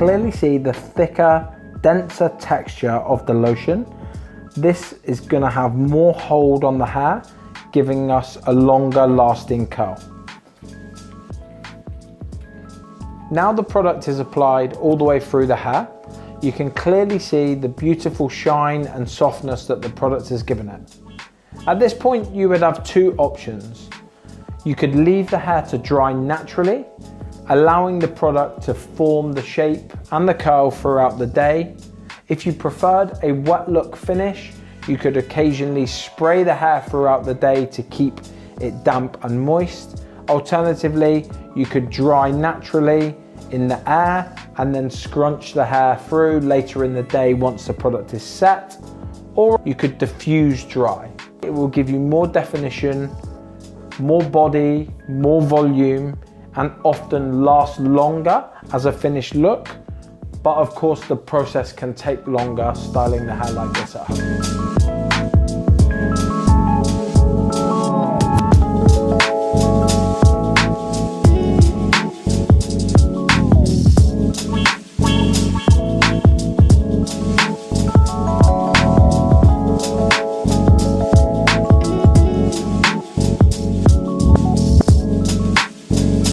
clearly see the thicker, denser texture of the lotion. This is going to have more hold on the hair, giving us a longer lasting curl. Now the product is applied all the way through the hair, you can clearly see the beautiful shine and softness that the product has given it. At this point, you would have two options. You could leave the hair to dry naturally, allowing the product to form the shape and the curl throughout the day. If you preferred a wet look finish, you could occasionally spray the hair throughout the day to keep it damp and moist. Alternatively, you could dry naturally in the air and then scrunch the hair through later in the day once the product is set, or you could diffuse dry. It will give you more definition, more body, more volume, and often last longer as a finished look. But of course, the process can take longer styling the hair like this at home.